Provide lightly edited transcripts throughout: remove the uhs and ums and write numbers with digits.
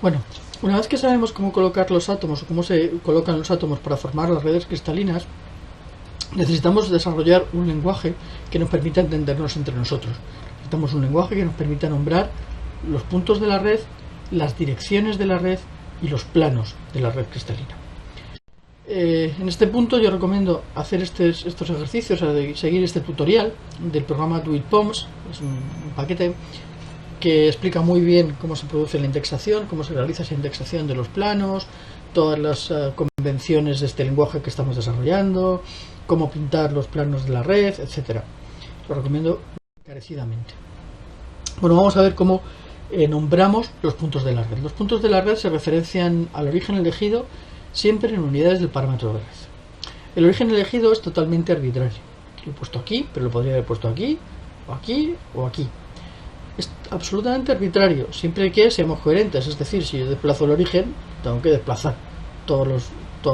Bueno, una vez que sabemos cómo colocar los átomos o cómo se colocan los átomos para formar las redes cristalinas, necesitamos desarrollar un lenguaje que nos permita entendernos entre nosotros. Necesitamos un lenguaje que nos permita nombrar los puntos de la red, las direcciones de la red y los planos de la red cristalina. En este punto yo recomiendo hacer estos ejercicios, seguir este tutorial del programa DoItPoems. Es un paquete que explica muy bien cómo se produce la indexación, cómo se realiza esa indexación de los planos, todas las convenciones de este lenguaje que estamos desarrollando, cómo pintar los planos de la red, etcétera. Lo recomiendo encarecidamente. Bueno, vamos a ver cómo nombramos los puntos de la red. Los puntos de la red se referencian al origen elegido siempre en unidades del parámetro de red. El origen elegido es totalmente arbitrario. Lo he puesto aquí, pero lo podría haber puesto aquí, o aquí, o aquí. Es absolutamente arbitrario, siempre que seamos coherentes. Es decir, si yo desplazo el origen, tengo que desplazar todas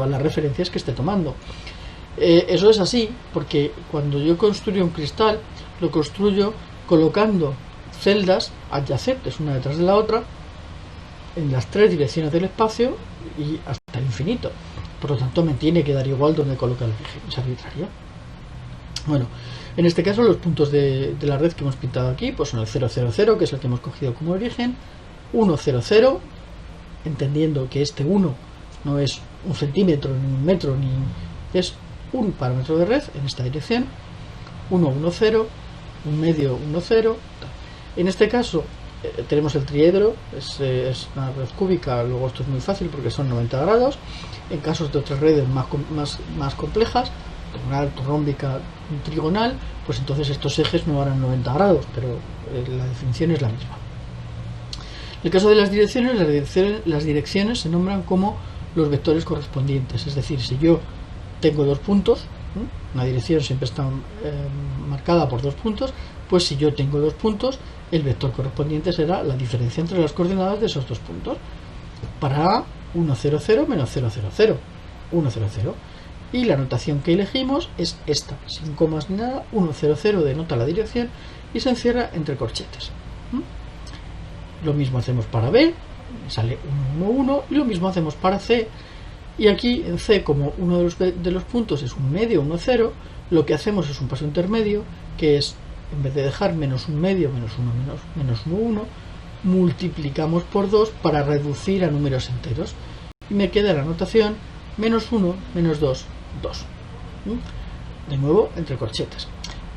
las referencias que esté tomando. Eso es así porque cuando yo construyo un cristal, lo construyo colocando celdas adyacentes una detrás de la otra en las tres direcciones del espacio y hasta el infinito. Por lo tanto, me tiene que dar igual donde coloca el origen. Es arbitrario. Bueno, en este caso los puntos de la red que hemos pintado aquí pues son el 0, 0, 0, que es el que hemos cogido como origen, 1, 0, 0, entendiendo que este 1 no es un centímetro, ni un metro, ni es un parámetro de red en esta dirección, 1, 1, 0, un medio, 1, 0. En este caso tenemos el triedro, es una red cúbica, luego esto es muy fácil porque son 90 grados. En casos de otras redes más complejas, octogonal, rómbica, trigonal, pues entonces estos ejes no harán 90 grados, pero la definición es la misma. En el caso de las direcciones se nombran como los vectores correspondientes, es decir, si yo tengo dos puntos, una dirección siempre está marcada por dos puntos, pues si yo tengo dos puntos, el vector correspondiente será la diferencia entre las coordenadas de esos dos puntos. Para A, 1, 0, 0, menos 0, 0, 0, 1, 0, 0. Y la notación que elegimos es esta, sin comas ni nada. 1, 0, 0 denota la dirección y se encierra entre corchetes. Lo mismo hacemos para B, sale 1, 1, 1, y lo mismo hacemos para C. Y aquí en C, como uno de los puntos es un medio, 1, 0, lo que hacemos es un paso intermedio, que es, en vez de dejar menos un medio, menos 1, menos 1, 1, multiplicamos por 2 para reducir a números enteros. Y me queda la notación menos 1, menos 2, 2. De nuevo, entre corchetes.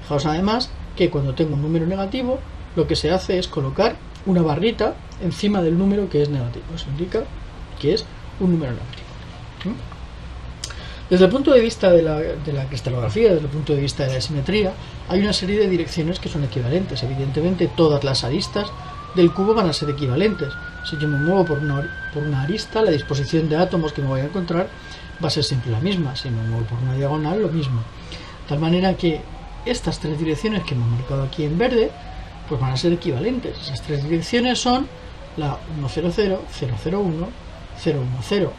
Fijaos además que cuando tengo un número negativo, lo que se hace es colocar una barrita encima del número que es negativo. Eso indica que es un número negativo. Desde el punto de vista de la cristalografía, desde el punto de vista de la simetría, hay una serie de direcciones que son equivalentes. Evidentemente, todas las aristas del cubo van a ser equivalentes. Si yo me muevo por una arista, la disposición de átomos que me voy a encontrar va a ser siempre la misma. Si me muevo por una diagonal, lo mismo. De tal manera que estas tres direcciones que hemos marcado aquí en verde, pues van a ser equivalentes. Esas tres direcciones son la 1, 0, 0, 0, 0, 1, 0, 1, 0.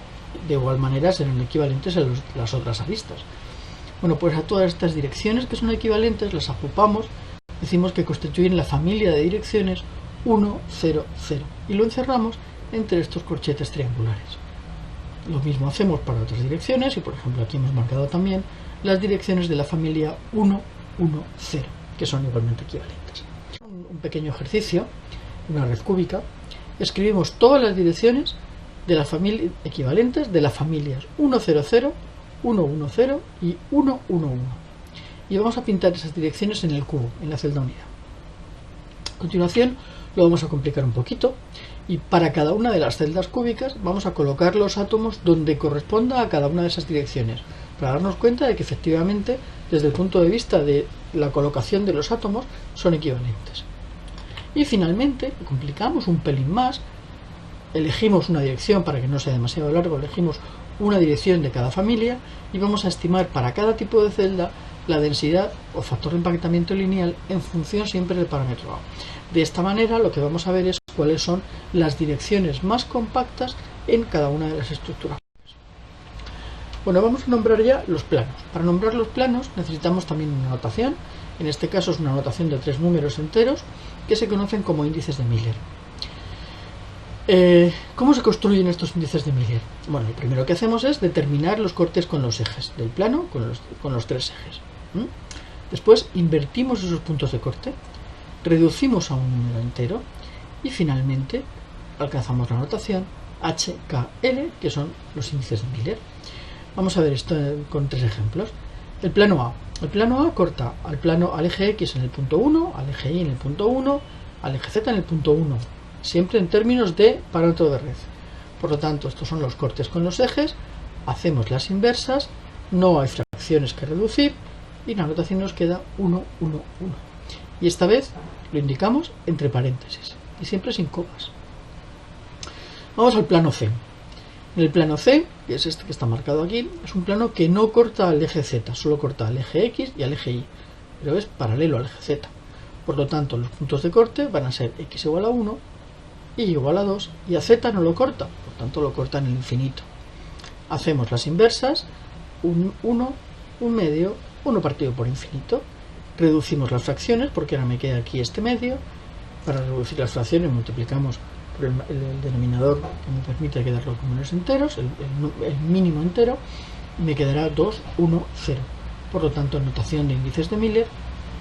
De igual manera serán equivalentes a las otras aristas. Bueno, pues a todas estas direcciones que son equivalentes las agrupamos, decimos que constituyen la familia de direcciones 1, 0, 0 y lo encerramos entre estos corchetes triangulares. Lo mismo hacemos para otras direcciones y por ejemplo aquí hemos marcado también las direcciones de la familia 1, 1, 0 que son igualmente equivalentes. Un pequeño ejercicio, una red cúbica, escribimos todas las direcciones de la familia equivalentes de las familias 1, 0, 0, 1, 1, 0 y 1, 1, 1 y vamos a pintar esas direcciones en el cubo, en la celda unidad. A continuación lo vamos a complicar un poquito y para cada una de las celdas cúbicas vamos a colocar los átomos donde corresponda a cada una de esas direcciones para darnos cuenta de que efectivamente desde el punto de vista de la colocación de los átomos son equivalentes. Y finalmente lo complicamos un pelín más, elegimos una dirección para que no sea demasiado largo, elegimos una dirección de cada familia y vamos a estimar para cada tipo de celda la densidad o factor de empaquetamiento lineal en función siempre del parámetro A. De esta manera lo que vamos a ver es cuáles son las direcciones más compactas en cada una de las estructuras. Bueno, vamos a nombrar ya los planos. Para nombrar los planos necesitamos también una notación. En este caso es una notación de 3 números enteros que se conocen como índices de Miller. ¿Cómo se construyen estos índices de Miller? Bueno, lo primero que hacemos es determinar los cortes con los ejes del plano, con los tres ejes. Después invertimos esos puntos de corte, reducimos a un número entero y finalmente alcanzamos la notación HKL, que son los índices de Miller. Vamos a ver esto con tres ejemplos. El plano A. El plano A corta al eje X en el punto 1, al eje Y en el punto 1, al eje Z en el punto 1. Siempre en términos de parámetro de red. Por lo tanto, estos son los cortes con los ejes, hacemos las inversas, no hay fracciones que reducir y la notación nos queda 1, 1, 1. Y esta vez lo indicamos entre paréntesis y siempre sin comas. Vamos al plano C. En el plano C, que es este que está marcado aquí, es un plano que no corta al eje Z, solo corta al eje X y al eje Y, pero es paralelo al eje Z. Por lo tanto, los puntos de corte van a ser X igual a 1, Y igual a 2, y a Z no lo corta, por tanto lo corta en el infinito. Hacemos las inversas, 1, 1 medio, 1 partido por infinito. Reducimos las fracciones, porque ahora me queda aquí este medio. Para reducir las fracciones multiplicamos por el denominador que me permite quedar los números enteros, el mínimo entero, y me quedará 2, 1, 0. Por lo tanto, notación de índices de Miller,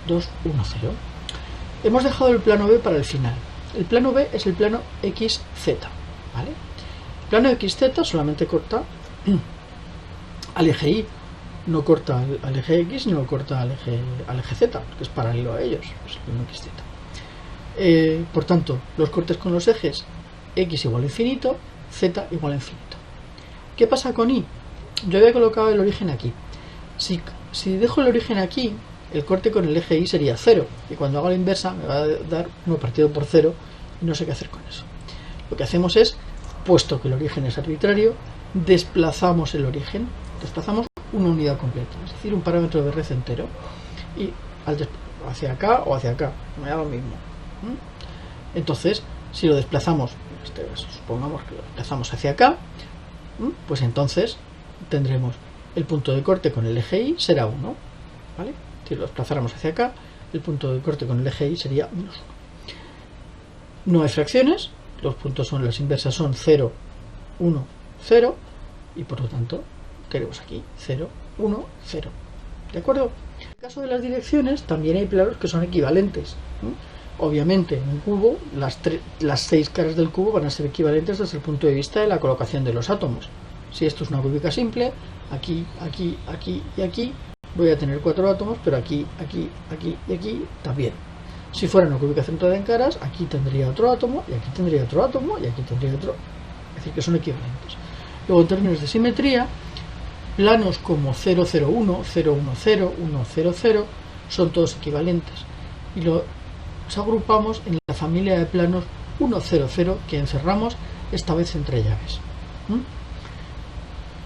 2, 1, 0. Hemos dejado el plano B para el final. El plano B es el plano XZ, ¿vale? El plano XZ solamente corta al eje Y, no corta al eje X, no corta al eje Z, que es paralelo a ellos, es el plano XZ. Por tanto, los cortes con los ejes X igual a infinito, Z igual a infinito. ¿Qué pasa con Y? Yo había colocado el origen aquí. Si dejo el origen aquí, el corte con el eje Y sería 0, y cuando haga la inversa me va a dar 1 partido por 0 y no sé qué hacer con eso. Lo que hacemos es, puesto que el origen es arbitrario, desplazamos el origen, desplazamos una unidad completa, es decir, un parámetro de red entero, y hacia acá o hacia acá, me da lo mismo. Entonces, si lo desplazamos, supongamos que lo desplazamos hacia acá, pues entonces tendremos el punto de corte con el eje Y será 1, ¿vale? Si lo desplazáramos hacia acá, el punto de corte con el eje Y sería -1. No hay fracciones, los puntos son, las inversas son 0, 1, 0, y por lo tanto tenemos aquí 0, 1, 0. ¿De acuerdo? En el caso de las direcciones también hay planos que son equivalentes. Obviamente en un cubo las 6 caras del cubo van a ser equivalentes desde el punto de vista de la colocación de los átomos. Si esto es una cúbica simple, aquí, aquí, aquí y aquí voy a tener 4 átomos, pero aquí, aquí, aquí y aquí también. Si fuera una cúbica centrada en caras, aquí tendría otro átomo, y aquí tendría otro átomo, y aquí tendría otro. Es decir, que son equivalentes. Luego, en términos de simetría, planos como 0, 0, 1, 0, 1, 0, 1, 0, 0, son todos equivalentes. Y los agrupamos en la familia de planos 1, 0, 0, que encerramos esta vez entre llaves.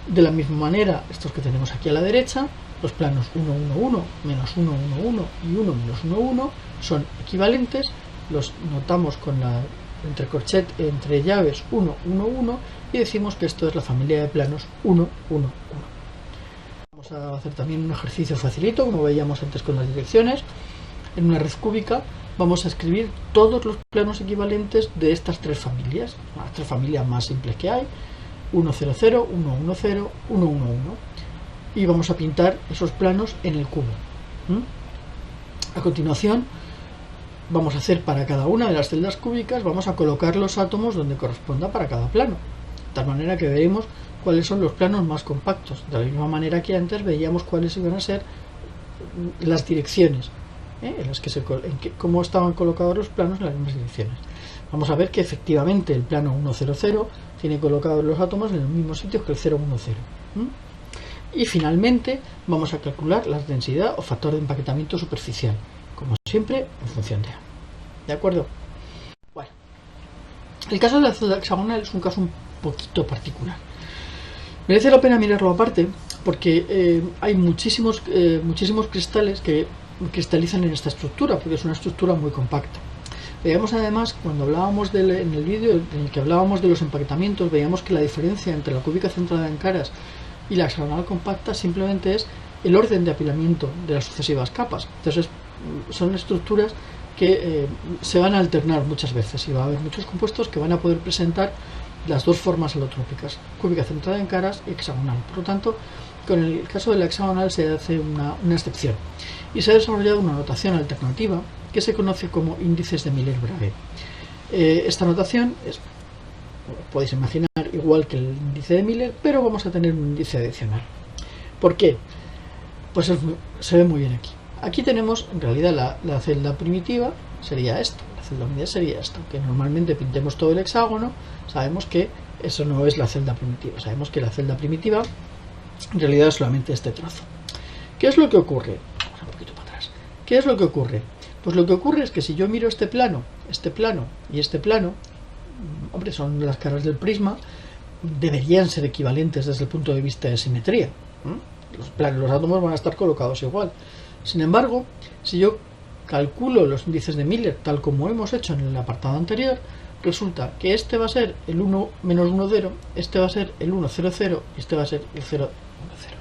De la misma manera, estos que tenemos aquí a la derecha, los planos 1, 1, 1, menos 1, 1, 1 y 1, menos 1, 1 son equivalentes, los notamos con la entre llaves 1, 1, 1 y decimos que esto es la familia de planos 1, 1, 1. Vamos a hacer también un ejercicio facilito, como veíamos antes con las direcciones. En una red cúbica vamos a escribir todos los planos equivalentes de estas tres familias, las tres familias más simples que hay, 1, 0, 0, 1, 1, 0, 1, 1, 1. Y vamos a pintar esos planos en el cubo. A continuación vamos a hacer para cada una de las celdas cúbicas, vamos a colocar los átomos donde corresponda para cada plano, de tal manera que veremos cuáles son los planos más compactos, de la misma manera que antes veíamos cuáles iban a ser las direcciones, en las que cómo estaban colocados los planos en las mismas direcciones. Vamos a ver que efectivamente el plano 1, 0, 0 tiene colocados los átomos en los mismos sitios que el 0, 1, 0. Y finalmente vamos a calcular la densidad o factor de empaquetamiento superficial, como siempre en función de A. ¿De acuerdo? Bueno, el caso de la celda hexagonal es un caso un poquito particular. Merece la pena mirarlo aparte porque hay muchísimos cristales que cristalizan en esta estructura, porque es una estructura muy compacta. Veíamos además, cuando hablábamos en el vídeo en el que hablábamos de los empaquetamientos, veíamos que la diferencia entre la cúbica centrada en caras y la hexagonal compacta simplemente es el orden de apilamiento de las sucesivas capas. Entonces son estructuras que se van a alternar muchas veces y va a haber muchos compuestos que van a poder presentar las dos formas alotrópicas, cúbica centrada en caras y hexagonal. Por lo tanto, con el caso de la hexagonal se hace una excepción y se ha desarrollado una notación alternativa que se conoce como índices de Miller-Bravais. Esta notación es, podéis imaginar, igual que el índice de Miller, pero vamos a tener un índice adicional. ¿Por qué? Pues se ve muy bien aquí. Aquí tenemos en realidad la celda primitiva sería esta, la celda unidad sería esta, que normalmente pintemos todo el hexágono, sabemos que eso no es la celda primitiva, sabemos que la celda primitiva en realidad es solamente este trazo. ¿Qué es lo que ocurre? Vamos un poquito para atrás. ¿Qué es lo que ocurre? Pues lo que ocurre es que si yo miro este plano y este plano, hombre, son las caras del prisma, deberían ser equivalentes desde el punto de vista de simetría. Los átomos van a estar colocados igual. Sin embargo, si yo calculo los índices de Miller tal como hemos hecho en el apartado anterior, resulta que este va a ser el 1 menos 1, 0, este va a ser el 1, 0, 0 y este va a ser el 0, 1, 0.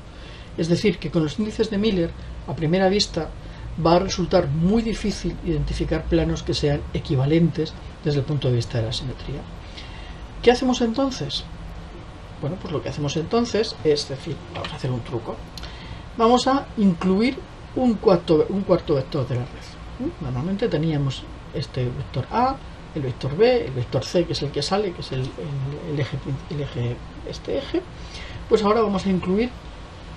Es decir, que con los índices de Miller, a primera vista, va a resultar muy difícil identificar planos que sean equivalentes desde el punto de vista de la simetría. ¿Qué hacemos entonces? Bueno, pues lo que hacemos entonces es decir, vamos a hacer un truco. Vamos a incluir un cuarto vector de la red. Normalmente teníamos este vector A, el vector B, el vector C, que es el que sale, que es el eje, este eje. Pues ahora vamos a incluir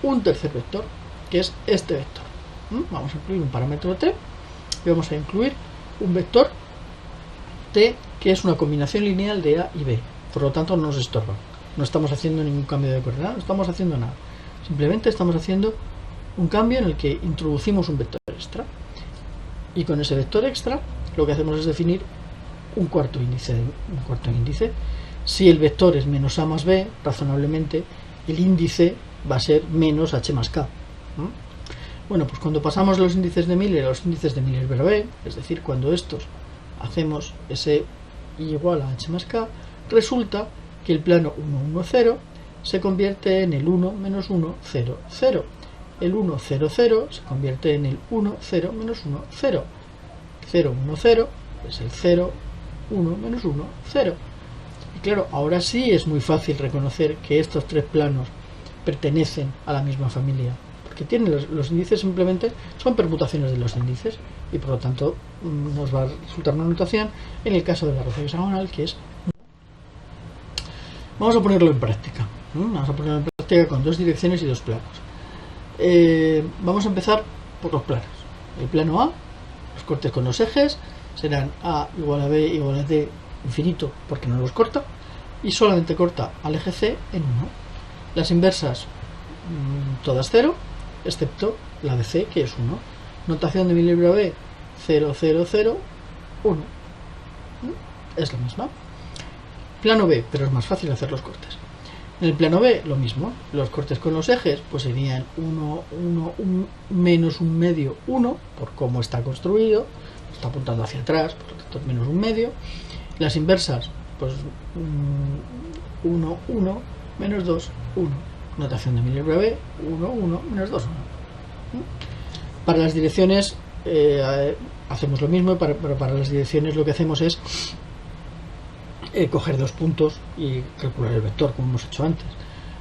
un tercer vector, que es este vector. Vamos a incluir un parámetro T y vamos a incluir un vector T, que es una combinación lineal de A y B. Por lo tanto, no nos estorba. No estamos haciendo ningún cambio de coordenada, no estamos haciendo nada. Simplemente estamos haciendo un cambio en el que introducimos un vector extra. Y con ese vector extra, lo que hacemos es definir un cuarto índice. Si el vector es menos A más B, razonablemente, el índice va a ser menos H más K. Bueno, pues cuando pasamos los índices de Miller a los índices de Miller-Bravais, es decir, cuando estos hacemos ese I igual a H más K, resulta que el plano 1, 1, 0 se convierte en el 1 menos 1, 0, 0. El 1, 0, 0 se convierte en el 1, 0 menos 1, 0. 0, 1, 0 es el 0, 1 menos 1, 0. Y claro, ahora sí es muy fácil reconocer que estos tres planos pertenecen a la misma familia, porque tienen los índices, simplemente son permutaciones de los índices, y por lo tanto nos va a resultar una notación en el caso de la red hexagonal, que es... Vamos a ponerlo en práctica. Vamos a ponerlo en práctica con dos direcciones y dos planos. Vamos a empezar por los planos. El plano A, los cortes con los ejes serán A igual a B igual a D infinito, porque no los corta, y solamente corta al eje C en 1. Las inversas todas 0, excepto la de C, que es 1. Notación de Miller-Bravais 0, 0, 0, 1. Es la misma. Plano B, pero es más fácil hacer los cortes. En el plano B, lo mismo. Los cortes con los ejes pues serían 1, 1, 1, menos un medio, 1, por cómo está construido. Está apuntando hacia atrás, por lo tanto menos un medio. Las inversas, pues 1, 1, menos 2, 1. Notación de Miller-Bravais 1, 1, menos 2, 1. Para las direcciones hacemos lo mismo, pero para las direcciones lo que hacemos es coger dos puntos y calcular el vector, como hemos hecho antes.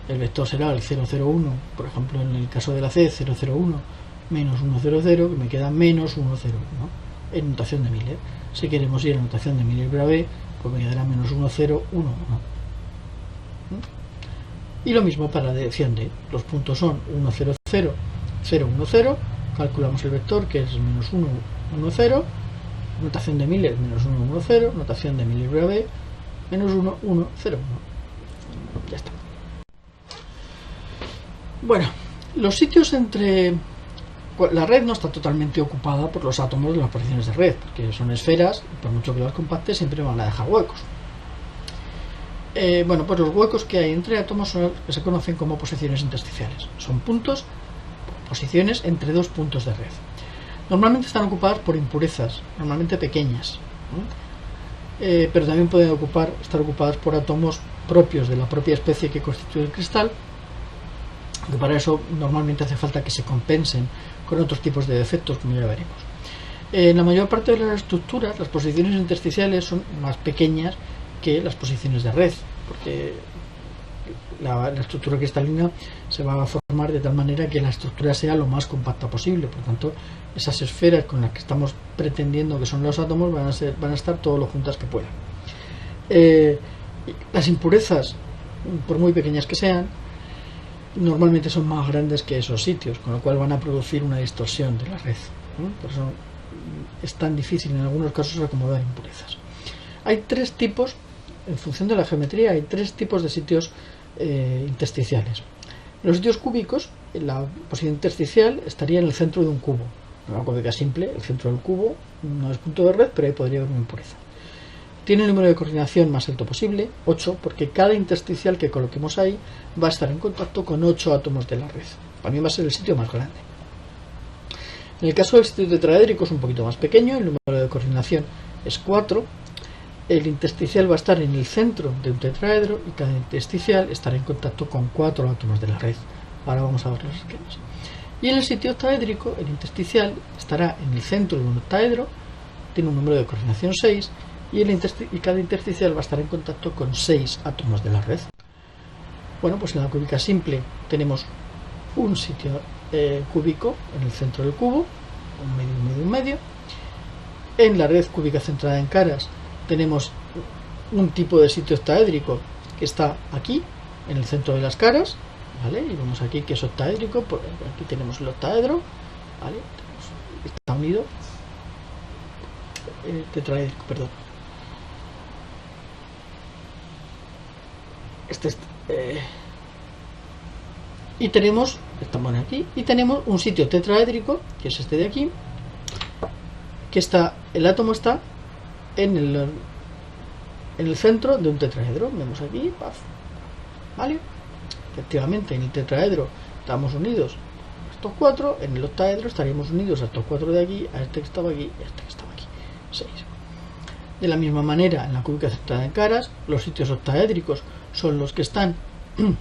El vector será el 0, 0, 1, por ejemplo en el caso de la C, 0, 0, 1, menos 1, 0, 0, que me queda menos 1, 0, 1, en notación de Miller. Si queremos ir a notación de Miller-Bravais, pues me quedará menos 1, 0, 1, 1. Y lo mismo para la dirección D. Los puntos son 1, 0, 0, 0, 1, 0. Calculamos el vector, que es menos 1, 1, 0. Notación de Miller, menos 1, 1, 0. Notación de Miller-Bravais, menos 1, 1, 0, 1. Ya está. Bueno, los sitios entre... La red no está totalmente ocupada por los átomos de las posiciones de red, porque son esferas, y por mucho que las compactes, siempre van a dejar huecos. Bueno, pues los huecos que hay entre átomos son los que se conocen como posiciones intersticiales. Son puntos, posiciones entre dos puntos de red. Normalmente están ocupadas por impurezas, normalmente pequeñas, pero también pueden estar ocupadas por átomos propios de la propia especie que constituye el cristal, que para eso normalmente hace falta que se compensen con otros tipos de defectos, como ya veremos. En la mayor parte de las estructuras, las posiciones intersticiales son más pequeñas que las posiciones de red, porque la estructura cristalina se va a formar de tal manera que la estructura sea lo más compacta posible. Por tanto, esas esferas con las que estamos pretendiendo que son los átomos van a estar todo lo juntas que puedan. Las impurezas, por muy pequeñas que sean, normalmente son más grandes que esos sitios, con lo cual van a producir una distorsión de la red. Por eso es tan difícil en algunos casos acomodar impurezas. Hay tres tipos, en función de la geometría, hay tres tipos de sitios intersticiales. En los sitios cúbicos, la posición intersticial estaría en el centro de un cubo. Una cúbica simple, el centro del cubo no es punto de red, pero ahí podría haber una impureza. Tiene el número de coordinación más alto posible, 8, porque cada intersticial que coloquemos ahí va a estar en contacto con 8 átomos de la red. También va a ser el sitio más grande. En el caso del sitio tetraédrico es un poquito más pequeño, el número de coordinación es 4. El intersticial va a estar en el centro de un tetraedro y cada intersticial estará en contacto con 4 átomos de la red. Ahora vamos a ver los esquemas. Y en el sitio octaédrico, el intersticial estará en el centro de un octaedro, tiene un número de coordinación 6, y cada intersticial va a estar en contacto con 6 átomos de la red. Bueno, pues en la cúbica simple tenemos un sitio cúbico en el centro del cubo, un medio, un medio, un medio. En la red cúbica centrada en caras tenemos un tipo de sitio octaédrico que está aquí, en el centro de las caras, ¿vale? Y vemos aquí que es octaédrico, aquí tenemos el octaedro, ¿vale? Está unido, tetraédrico, perdón. Y tenemos, estamos aquí, y tenemos un sitio tetraédrico, que es este de aquí, que está, el átomo está en el centro de un tetraedro. Vemos aquí, paz, ¿vale? Efectivamente, en el tetraedro estamos unidos a estos 4, en el octaedro estaríamos unidos a estos 4 de aquí, a este que estaba aquí y a este que estaba aquí, 6. De la misma manera, en la cúbica centrada en caras, los sitios octaédricos son los que están en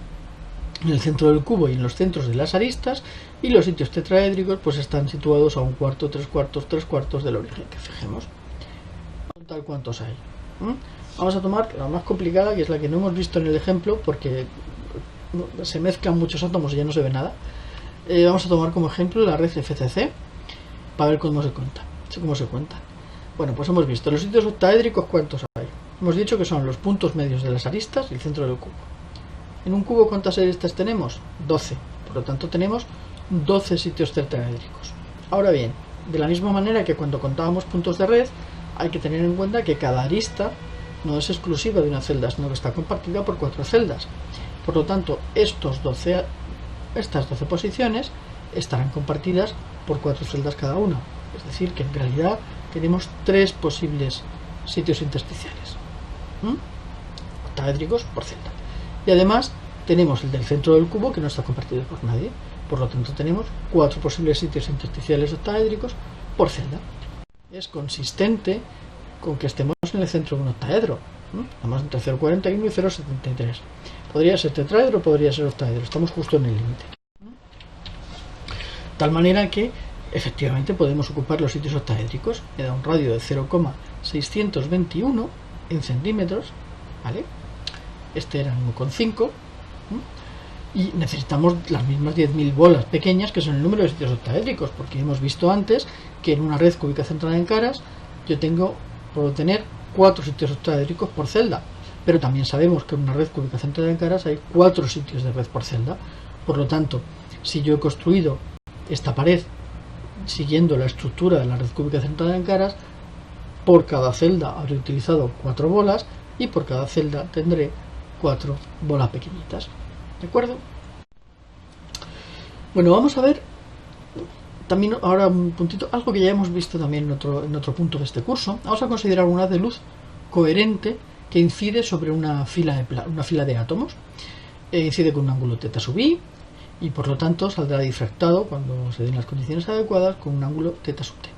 el centro del cubo y en los centros de las aristas, y los sitios tetraédricos pues están situados a un cuarto, 3/4 del origen, que fijemos. Tal cuántos hay. Vamos a tomar la más complicada, que es la que no hemos visto en el ejemplo, porque se mezclan muchos átomos y ya no se ve nada. Vamos a tomar como ejemplo la red FCC para ver cómo se cuentan. Bueno, pues hemos visto los sitios octaédricos, ¿cuántos hay? Hemos dicho que son los puntos medios de las aristas y el centro del cubo. En un cubo, ¿cuántas aristas tenemos? 12. Por lo tanto, tenemos 12 sitios tetraédricos. Ahora bien, de la misma manera que cuando contábamos puntos de red, hay que tener en cuenta que cada arista no es exclusiva de una celda, sino que está compartida por 4 celdas. Por lo tanto, estas 12 posiciones estarán compartidas por 4 celdas cada una. Es decir, que en realidad tenemos 3 posibles sitios intersticiales octaédricos por celda. Y además tenemos el del centro del cubo, que no está compartido por nadie. Por lo tanto, tenemos 4 posibles sitios intersticiales octaédricos por celda. Es consistente con que estemos en el centro de un octaedro. Estamos entre 0,41 y 0,73. Podría ser tetraedro, podría ser octaedro. Estamos justo en el límite. Tal manera que efectivamente podemos ocupar los sitios octaédricos. Me da un radio de 0,621 en centímetros, ¿vale? Este era 1,5. Y necesitamos las mismas 10.000 bolas pequeñas, que son el número de sitios octaédricos, porque hemos visto antes que en una red cúbica centrada en caras yo puedo tener 4 sitios octaédricos por celda, pero también sabemos que en una red cúbica centrada en caras hay 4 sitios de red por celda. Por lo tanto, si yo he construido esta pared siguiendo la estructura de la red cúbica centrada en caras, por cada celda habré utilizado 4 bolas y por cada celda tendré 4 bolas pequeñitas. ¿De acuerdo? Bueno, vamos a ver también ahora un puntito, algo que ya hemos visto también en otro punto de este curso. Vamos a considerar una haz de luz coherente que incide sobre una fila de átomos. Incide con un ángulo θ sub i y por lo tanto saldrá difractado cuando se den las condiciones adecuadas con un ángulo θ sub t.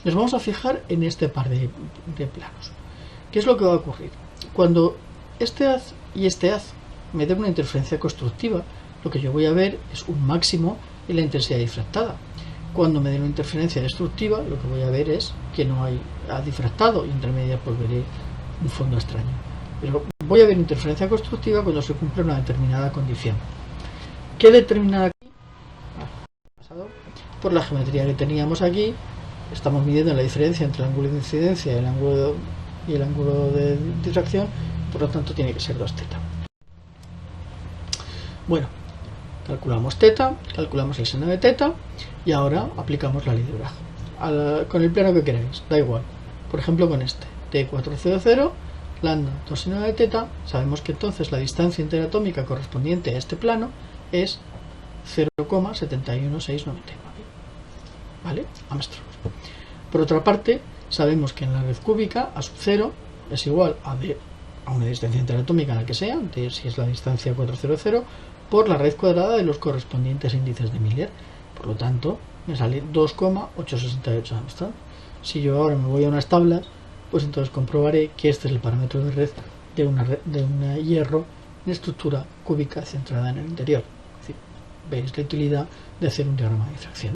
Nos vamos a fijar en este par de planos. ¿Qué es lo que va a ocurrir? Cuando este haz y este haz me den una interferencia constructiva, lo que yo voy a ver es un máximo en la intensidad difractada. Cuando me dé una interferencia destructiva, lo que voy a ver es que no ha difractado, y entre medias pues veré un fondo extraño. Pero voy a ver interferencia constructiva cuando se cumple una determinada condición. ¿Qué determinada aquí? Por la geometría que teníamos aquí, estamos midiendo la diferencia entre el ángulo de incidencia y el ángulo de difracción, por lo tanto tiene que ser 2θ. Bueno, calculamos θ, calculamos el seno de θ y ahora aplicamos la ley de Bragg con el plano que queráis, da igual. Por ejemplo, con este T400 lambda 2 seno de θ, sabemos que entonces la distancia interatómica correspondiente a este plano es 0,71699, ¿vale? Armstrong. Por otra parte, sabemos que en la red cúbica A sub 0 es igual a D a una distancia interatómica en la que sea, D si es la distancia 400, por la red cuadrada de los correspondientes índices de Miller. Por lo tanto, me sale 2,868 Armstrong. Si yo ahora me voy a unas tablas, pues entonces comprobaré que este es el parámetro de red de una hierro en estructura cúbica centrada en el interior. Es decir, veis la utilidad de hacer un diagrama de difracción.